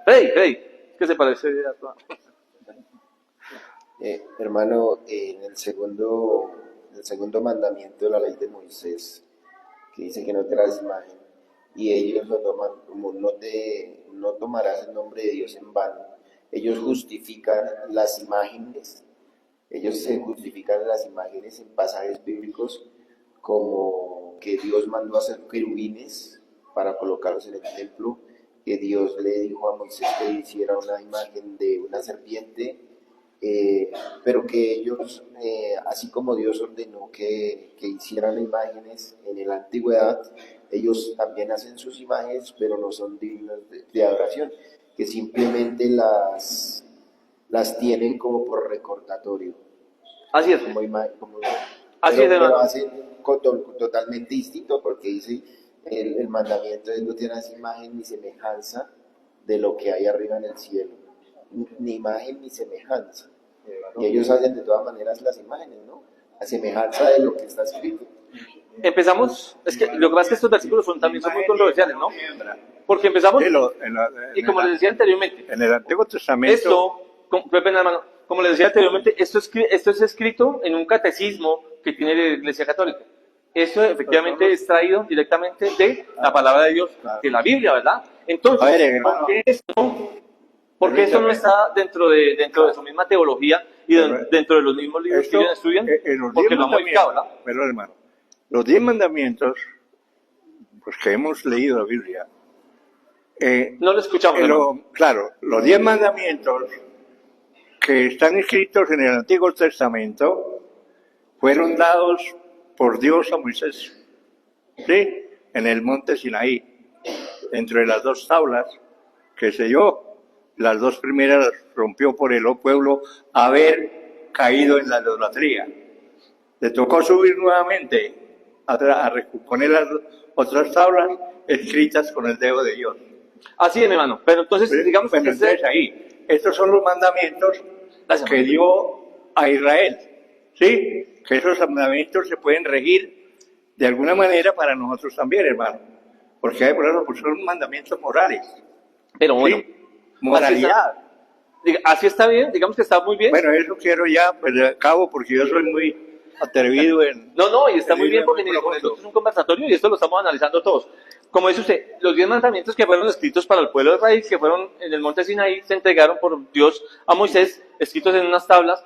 Hey, ¿qué se parece a toda? Hermano, en el segundo mandamiento de la ley de Moisés, que dice que no te harás imagen, y ellos lo toman como no tomarás el nombre de Dios en vano. Ellos justifican las imágenes, se justifican las imágenes en pasajes bíblicos como que Dios mandó a hacer querubines para colocarlos en el templo, que Dios le dijo a Moisés que hiciera una imagen de una serpiente, pero que ellos, así como Dios ordenó que hicieran imágenes en la antigüedad, ellos también hacen sus imágenes, pero no son dignas de adoración, que simplemente las tienen como por recordatorio. Así es. Así es, pero lo hacen totalmente distinto, porque dice el mandamiento es no tienes imagen ni semejanza de lo que hay arriba en el cielo, ni imagen ni semejanza. Y ellos hacen de todas maneras las imágenes, ¿no? A semejanza de lo que está escrito. Empezamos, es que lo que pasa es que estos versículos también son muy controversiales, ¿no? Porque empezamos, y como les decía anteriormente, en el Antiguo Testamento, como les decía anteriormente, esto es escrito en un catecismo que tiene la Iglesia Católica. Esto efectivamente es traído directamente de la palabra de Dios, de la Biblia, ¿verdad? Entonces, ¿por qué esto no está dentro de su misma teología y dentro de los mismos libros que ellos estudian? Porque lo han modificado, ¿verdad? Pero hermano, los 10 mandamientos, pues que hemos leído la Biblia, no lo escuchamos. Claro, los 10 mandamientos que están escritos en el Antiguo Testamento fueron dados por Dios a Moisés, ¿sí? En el monte Sinaí, entre las 2 tablas que selló. Las 2 primeras las rompió por el pueblo haber caído en la idolatría. Le tocó subir nuevamente a poner las otras tablas escritas con el dedo de Dios. Así es, mi hermano. Pero entonces, digamos que entonces ahí, estos son los mandamientos que dio a Israel, ¿sí? Que esos mandamientos se pueden regir de alguna manera para nosotros también, hermano. Porque hay, por ejemplo, pues son mandamientos morales. Pero bueno, ¿sí? Moralidad. Así está bien, digamos que está muy bien. Bueno, eso quiero ya, pues acabo porque yo soy muy atrevido en... No, y está muy bien porque esto es un conversatorio y esto lo estamos analizando todos. Como dice usted, los 10 mandamientos que fueron escritos para el pueblo de Israel, que fueron en el monte Sinaí, se entregaron por Dios a Moisés, escritos en unas tablas,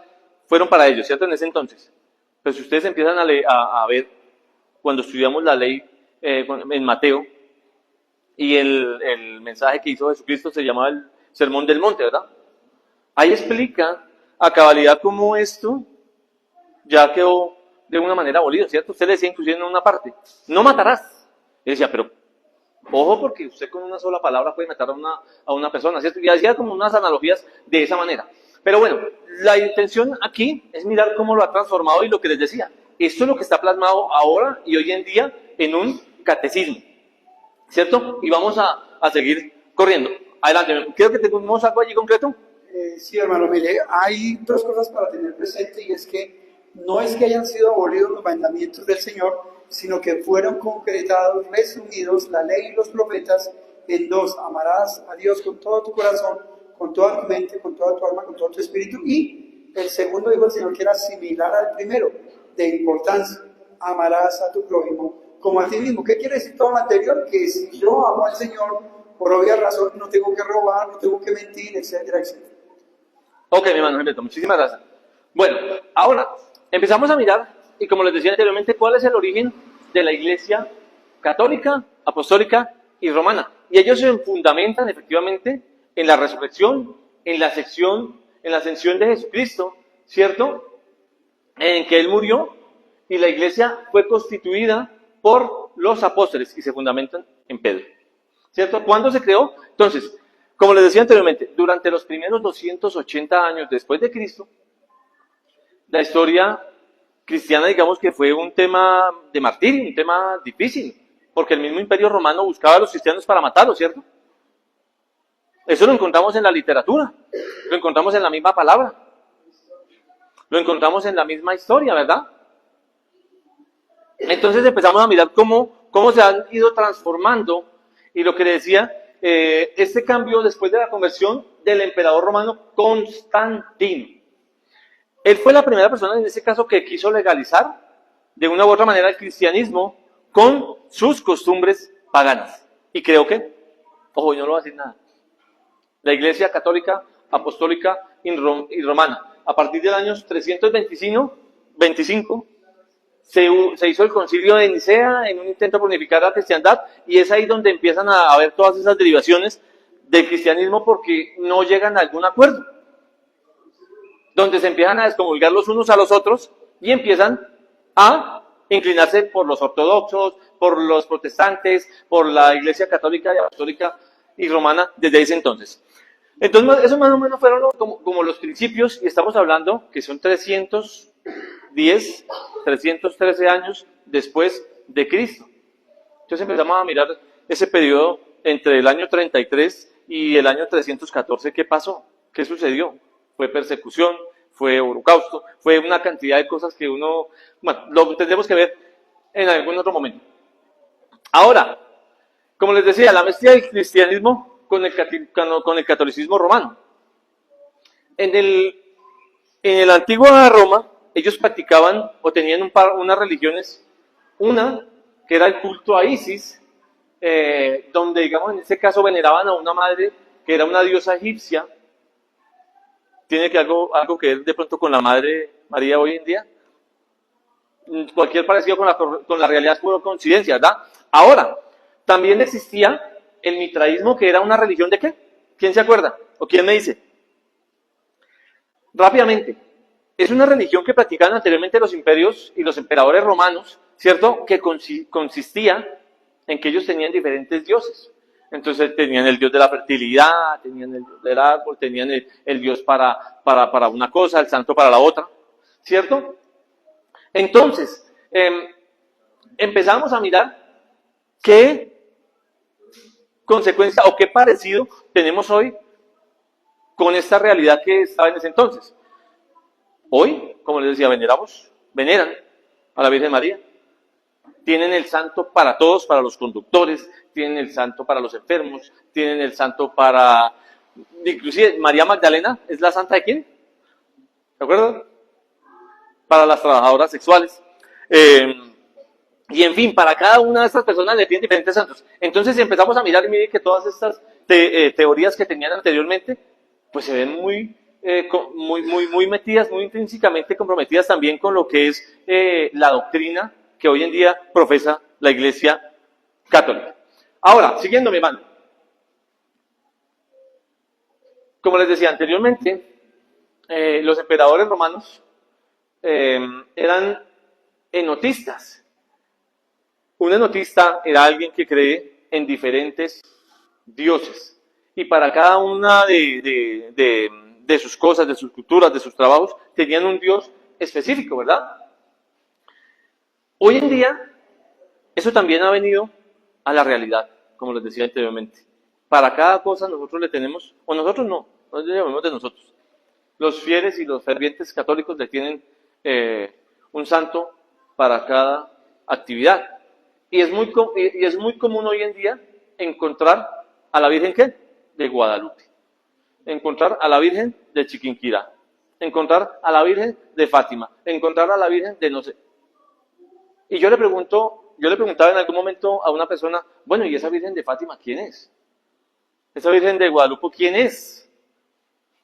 fueron para ellos, ¿cierto? En ese entonces. Pero si ustedes empiezan a ver, cuando estudiamos la ley en Mateo, y el mensaje que hizo Jesucristo se llamaba el Sermón del Monte, ¿verdad? Ahí explica a cabalidad cómo esto ya quedó de una manera abolido, ¿cierto? Usted le decía inclusive en una parte, no matarás. Y decía, pero ojo porque usted con una sola palabra puede matar a una persona, ¿cierto? Y hacía como unas analogías de esa manera. Pero bueno, la intención aquí es mirar cómo lo ha transformado y lo que les decía. Esto es lo que está plasmado ahora y hoy en día en un catecismo, ¿cierto? Y vamos a seguir corriendo. Adelante, creo que tenemos algo allí concreto. Sí, hermano, mire, hay 2 cosas para tener presente y es que no es que hayan sido abolidos los mandamientos del Señor, sino que fueron concretados, resumidos, la ley y los profetas en 2: amarás a Dios con todo tu corazón, con toda tu mente, con toda tu alma, con todo tu espíritu, y el segundo dijo el Señor que era similar al primero, de importancia. amarás a tu prójimo como a ti mismo. ¿Qué quiere decir todo lo anterior? Que si yo amo al Señor, por obvias razones, no tengo que robar, no tengo que mentir, etcétera, etcétera. Ok, mi hermano Gilberto, muchísimas gracias. Bueno, ahora empezamos a mirar, y como les decía anteriormente, cuál es el origen de la Iglesia católica, apostólica y romana. Y ellos se fundamentan efectivamente en la resurrección, en la ascensión de Jesucristo, ¿cierto? En que Él murió y la Iglesia fue constituida por los apóstoles y se fundamentan en Pedro, ¿cierto? ¿Cuándo se creó? Entonces, como les decía anteriormente, durante los primeros 280 años después de Cristo, la historia cristiana, digamos que fue un tema de martirio, un tema difícil, porque el mismo Imperio Romano buscaba a los cristianos para matarlos, ¿cierto? Eso lo encontramos en la literatura, lo encontramos en la misma palabra, lo encontramos en la misma historia, ¿verdad? Entonces empezamos a mirar cómo se han ido transformando, y lo que le decía, este cambio después de la conversión del emperador romano Constantino. Él fue la primera persona en ese caso que quiso legalizar de una u otra manera el cristianismo con sus costumbres paganas. Y creo que, ojo, yo no lo voy a decir nada, la Iglesia católica, apostólica y romana, a partir del año 325, se hizo el concilio de Nicea en un intento por unificar la cristiandad, y es ahí donde empiezan a haber todas esas derivaciones del cristianismo porque no llegan a algún acuerdo, donde se empiezan a descomulgar los unos a los otros y empiezan a inclinarse por los ortodoxos, por los protestantes, por la Iglesia católica y apostólica y romana desde ese entonces. Entonces, eso más o menos fueron como los principios, y estamos hablando que son 313 años después de Cristo. Entonces empezamos a mirar ese periodo entre el año 33 y el año 314. ¿Qué pasó? ¿Qué sucedió? Fue persecución, fue holocausto, fue una cantidad de cosas que lo tendremos que ver en algún otro momento. Ahora, como les decía, la mezcla del cristianismo con el catolicismo romano. En la antigua Roma, ellos practicaban o tenían unas religiones, una que era el culto a Isis, donde, digamos, en este caso veneraban a una madre que era una diosa egipcia. ¿Tiene que algo que ver de pronto con la Madre María hoy en día? Cualquier parecido con la realidad es pura coincidencia, ¿verdad? Ahora, también existía el mitraísmo, que era una religión ¿de qué? ¿Quién se acuerda? ¿O quién me dice? Rápidamente, es una religión que practicaban anteriormente los imperios y los emperadores romanos, ¿cierto? Que consistía en que ellos tenían diferentes dioses. Entonces tenían el dios de la fertilidad, tenían el dios del árbol, tenían el dios para una cosa, el santo para la otra, ¿cierto? Entonces, empezamos a mirar qué consecuencia o qué parecido tenemos hoy con esta realidad que estaba en ese entonces. Hoy, como les decía, veneran a la Virgen María. Tienen el santo para todos, para los conductores, tienen el santo para los enfermos, tienen el santo para... Inclusive María Magdalena es la santa de ¿quién? ¿De acuerdo? Para las trabajadoras sexuales. Y en fin, para cada una de estas personas le tienen diferentes santos. Entonces empezamos a mirar y miren que todas estas teorías que tenían anteriormente, pues se ven muy metidas, muy intrínsecamente comprometidas también con lo que es la doctrina que hoy en día profesa la Iglesia católica. Ahora, siguiendo mi hermano. Como les decía anteriormente, los emperadores romanos eran enotistas. Un enotista era alguien que cree en diferentes dioses. Y para cada una de sus cosas, de sus culturas, de sus trabajos, tenían un dios específico, ¿verdad? Hoy en día, eso también ha venido a la realidad, como les decía anteriormente. Para cada cosa nosotros le tenemos, o nosotros no le llamamos de nosotros. Los fieles y los fervientes católicos le tienen un santo para cada actividad. Y es muy común hoy en día encontrar a la Virgen ¿qué? De Guadalupe, encontrar a la Virgen de Chiquinquirá, encontrar a la Virgen de Fátima, encontrar a la Virgen de no sé. Y yo le preguntaba en algún momento a una persona, bueno, ¿y esa Virgen de Fátima quién es? ¿Esa Virgen de Guadalupe quién es?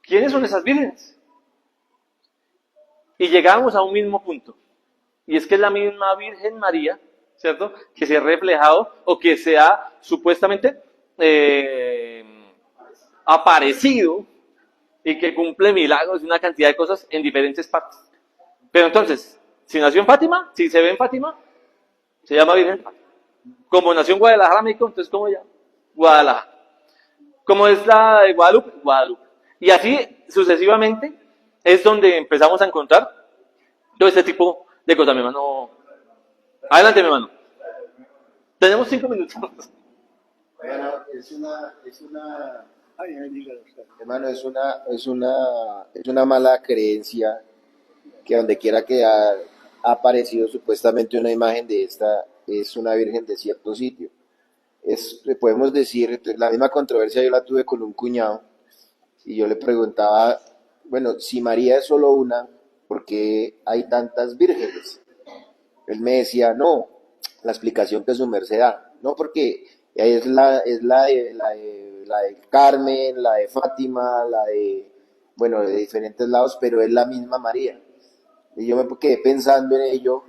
¿Quiénes son esas vírgenes? Y llegábamos a un mismo punto. Y es que es la misma Virgen María, ¿cierto? Que se ha reflejado o que se ha supuestamente aparecido y que cumple milagros y una cantidad de cosas en diferentes partes. Pero entonces, si nació en Fátima, si se ve en Fátima, se llama Virgen Fátima. Como nació en Guadalajara, México, entonces ¿cómo llama? Guadalajara. Como es la de Guadalupe, Guadalupe. Y así sucesivamente es donde empezamos a encontrar todo este tipo de cosas, mi hermano. Adelante, mi hermano. Tenemos 5 minutos. Bueno, hermano, es una mala creencia que donde quiera que ha aparecido supuestamente una imagen de esta, es una virgen de cierto sitio. Podemos decir, la misma controversia yo la tuve con un cuñado, y yo le preguntaba, bueno, si María es solo una, ¿por qué hay tantas vírgenes? Él me decía, no, la explicación que su merced da, no, porque es la de Carmen, la de Fátima, bueno, de diferentes lados, pero es la misma María. Y yo me quedé pensando en ello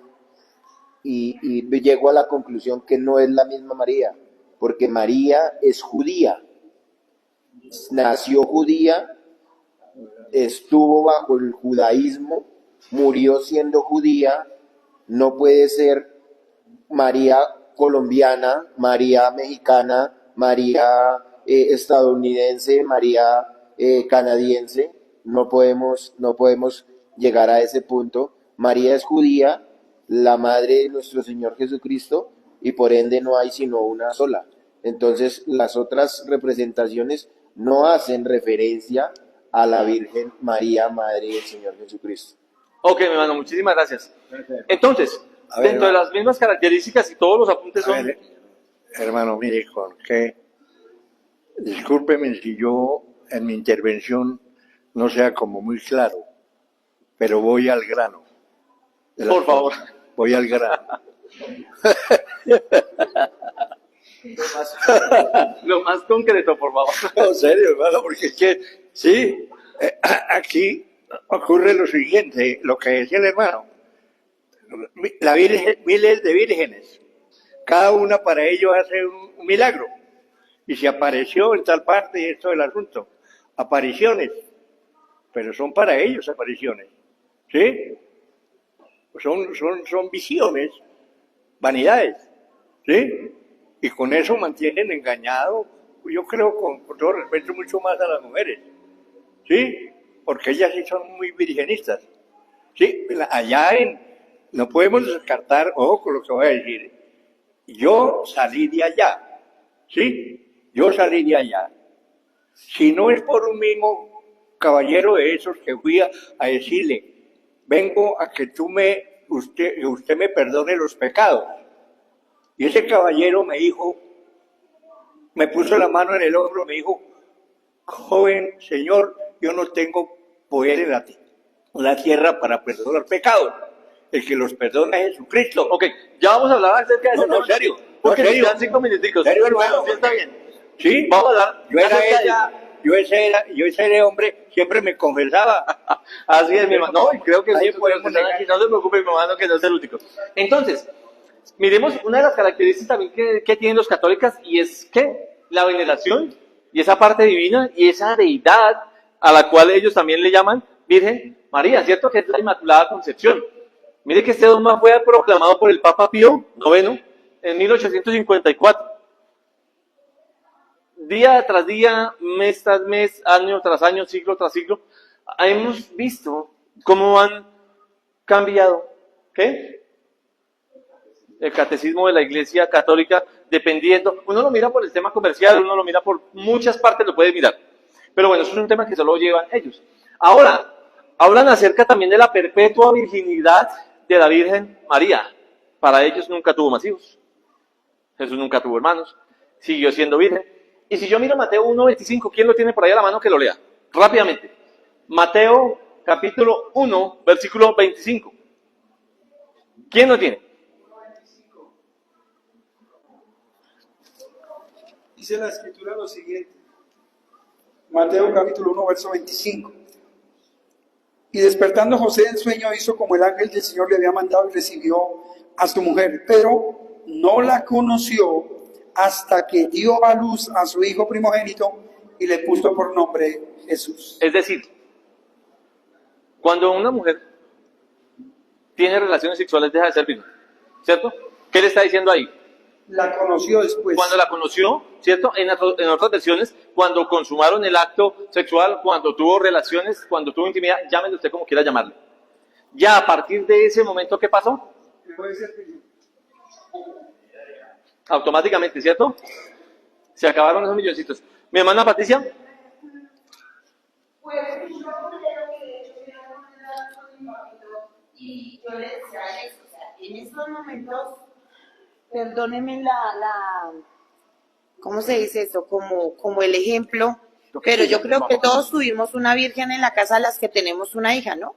y llego a la conclusión que no es la misma María, porque María es judía, nació judía, estuvo bajo el judaísmo, murió siendo judía, no puede ser María colombiana, María mexicana, María estadounidense, María canadiense, no podemos llegar a ese punto. María es judía, la madre de nuestro Señor Jesucristo, y por ende no hay sino una sola. Entonces las otras representaciones no hacen referencia a la Virgen María, Madre del Señor Jesucristo. Ok, mi hermano, muchísimas gracias. Entonces, dentro de las mismas características y todos los apuntes son... Hermano, mire, Jorge, discúlpeme si yo en mi intervención no sea como muy claro, pero voy al grano. Por favor. Voy al grano. Lo más concreto, por favor. No, en serio, hermano, porque es que, sí, aquí ocurre lo siguiente, lo que decía el hermano. La Virgen, miles de vírgenes, cada una para ellos hace un milagro. Y se apareció en tal parte, y esto es el asunto. Apariciones, pero son para ellos apariciones. ¿Sí? Son visiones, vanidades. ¿Sí? Y con eso mantienen engañado, yo creo, con todo respeto, mucho más a las mujeres. ¿Sí? Porque ellas sí son muy virgenistas. ¿Sí? No podemos descartar, ojo con lo que voy a decir. Yo salí de allá. ¿Sí? Yo salí de allá. Si no es por un mismo caballero de esos que fui a decirle, vengo a que usted me perdone los pecados. Y ese caballero me dijo, me puso la mano en el hombro, me dijo, joven señor, yo no tengo poder en la tierra para perdonar pecados. El que los perdona es Jesucristo. Ok, ya vamos a hablar acerca de eso. No, serio. Porque No, serio. nos quedan 5 minuticos. ¿Serio, hermano? Sí, está bien. Sí, Vamos a hablar. yo ese hombre siempre me confesaba. Así es, mi hermano. No, y creo que Ahí sí, podemos no se preocupe, mi hermano, que no es el único. Entonces, miremos una de las características también que tienen los católicos, y es que la veneración y esa parte divina y esa deidad a la cual ellos también le llaman Virgen María, ¿cierto? Que es la Inmaculada Concepción. Mire que este dogma fue proclamado por el Papa Pío IX en 1854. Día tras día, mes tras mes, año tras año, siglo tras siglo, hemos visto cómo han cambiado, ¿qué? El catecismo de la Iglesia Católica, dependiendo, uno lo mira por el tema comercial, uno lo mira por muchas partes, lo puede mirar. Pero bueno, eso es un tema que solo llevan ellos. Ahora, hablan acerca también de la perpetua virginidad de la Virgen María. Para ellos nunca tuvo más hijos. Jesús nunca tuvo hermanos. Siguió siendo virgen. Y si yo miro Mateo 1:25, ¿quién lo tiene por ahí a la mano que lo lea? Rápidamente. Mateo capítulo 1, versículo 25. ¿Quién lo tiene? Dice la escritura lo siguiente, Mateo capítulo 1, verso 25. Y despertando José del sueño hizo como el ángel del Señor le había mandado y recibió a su mujer, pero no la conoció hasta que dio a luz a su hijo primogénito y le puso por nombre Jesús. Es decir, cuando una mujer tiene relaciones sexuales deja de ser virgen, ¿cierto? ¿Qué le está diciendo ahí? La conoció después. Cuando la conoció, ¿cierto? En otras versiones, cuando consumaron el acto sexual, cuando tuvo relaciones, cuando tuvo intimidad, llámelo usted como quiera llamarlo. Ya a partir de ese momento, ¿qué pasó? Puede ser virgen. Automáticamente, ¿cierto? Se acabaron esos milloncitos. Mi hermana Patricia. Pues yo considero que yo hubiera comentado con mi papito y yo le decía eso, o sea, en estos momentos, perdónenme ¿cómo se dice eso? Como el ejemplo, pero yo creo que todos tuvimos una virgen en la casa las que tenemos una hija, ¿no?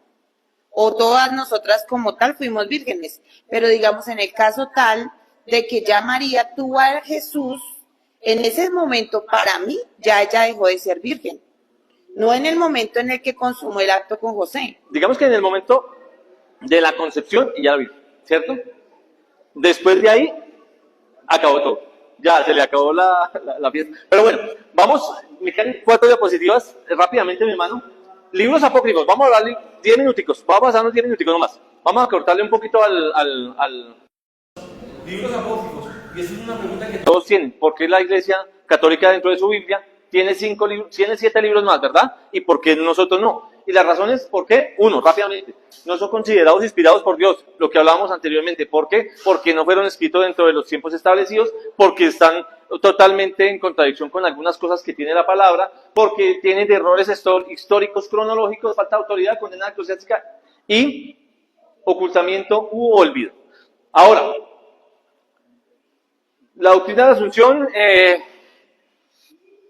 O todas nosotras como tal fuimos vírgenes, pero digamos en el caso tal de que ya María tuvo a Jesús, en ese momento para mí ya ella dejó de ser virgen. No en el momento en el que consumó el acto con José. Digamos que en el momento de la concepción ya la vi, ¿cierto? Después de ahí, acabó todo. Ya, se le acabó la fiesta. Pero bueno, vamos, me quedan 4 diapositivas rápidamente, mi hermano. Libros apócrifos, vamos a darle 10 minuticos, vamos a pasarnos 10 minuticos nomás. Vamos a cortarle un poquito al... Libros apócrifos, y esa es una pregunta que todos tienen. ¿Por qué la Iglesia Católica dentro de su Biblia tiene 7 libros más, verdad? ¿Y por qué nosotros no? Y la razón es, ¿por qué? Uno, rápidamente, no son considerados inspirados por Dios, lo que hablábamos anteriormente. ¿Por qué? Porque no fueron escritos dentro de los tiempos establecidos, porque están totalmente en contradicción con algunas cosas que tiene la palabra, porque tienen errores históricos, cronológicos, falta de autoridad, condena eclesiástica y ocultamiento u olvido. Ahora, la doctrina de la Asunción,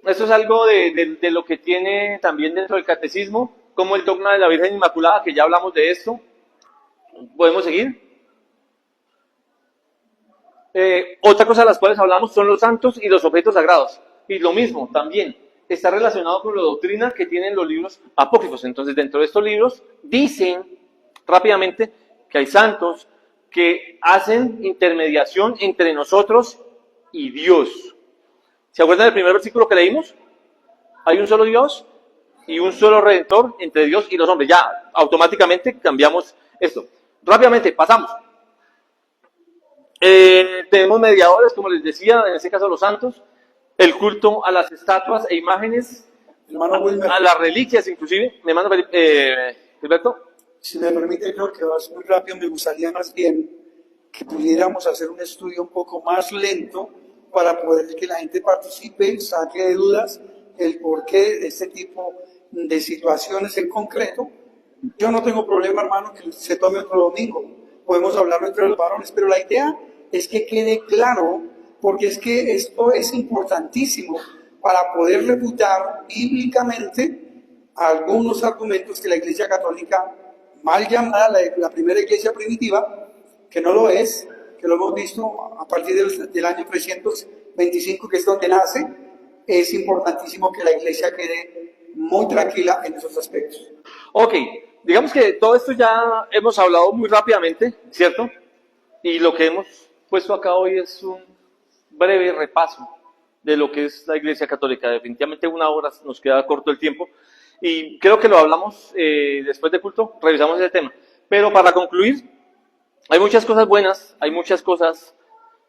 esto es algo de lo que tiene también dentro del catecismo, como el dogma de la Virgen Inmaculada, que ya hablamos de esto. ¿Podemos seguir? Otra cosa de las cuales hablamos son los santos y los objetos sagrados. Y lo mismo también está relacionado con la doctrina que tienen los libros apócrifos. Entonces, dentro de estos libros dicen rápidamente que hay santos que hacen intermediación entre nosotros y Dios. ¿Se acuerdan del primer versículo que leímos? Hay un solo Dios y un solo Redentor entre Dios y los hombres. Ya automáticamente cambiamos esto. Rápidamente, pasamos. Tenemos mediadores, como les decía, en este caso los santos, el culto a las estatuas e imágenes, a las reliquias inclusive. Mi hermano Gilberto. Si me permite, creo que vas muy rápido, me gustaría más bien que pudiéramos hacer un estudio un poco más lento para poder que la gente participe, saque de dudas el porqué de este tipo de situaciones en concreto. Yo no tengo problema, hermano, que se tome otro domingo. Podemos hablarlo entre los varones, pero la idea es que quede claro, porque es que esto es importantísimo para poder refutar bíblicamente algunos argumentos que la Iglesia Católica, mal llamada la primera iglesia primitiva, que no lo es, que lo hemos visto a partir del año 325, que es donde nace, es importantísimo que la iglesia quede muy tranquila en esos aspectos. Ok, digamos que todo esto ya hemos hablado muy rápidamente, ¿cierto? Y lo que hemos puesto acá hoy es un breve repaso de lo que es la Iglesia Católica. Definitivamente 1 hora nos queda corto el tiempo y creo que lo hablamos después de culto, revisamos ese tema. Pero para concluir, hay muchas cosas buenas, hay muchas cosas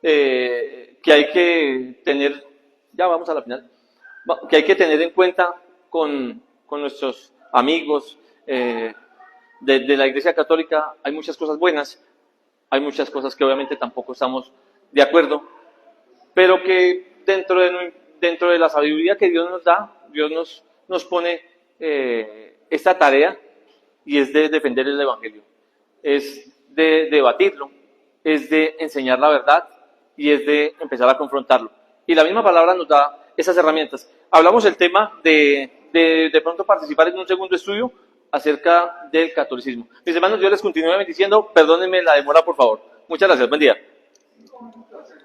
que hay que tener, ya vamos a la final, que hay que tener en cuenta con nuestros amigos de la Iglesia Católica. Hay muchas cosas buenas, hay muchas cosas que obviamente tampoco estamos de acuerdo, pero que dentro de la sabiduría que Dios nos da, Dios nos pone esta tarea, y es de defender el Evangelio, es de debatirlo, es de enseñar la verdad y es de empezar a confrontarlo. Y la misma palabra nos da esas herramientas. Hablamos del tema de pronto participar en un segundo estudio acerca del catolicismo. Mis hermanos, yo les continúo bendiciendo. Perdónenme la demora, por favor. Muchas gracias. Buen día.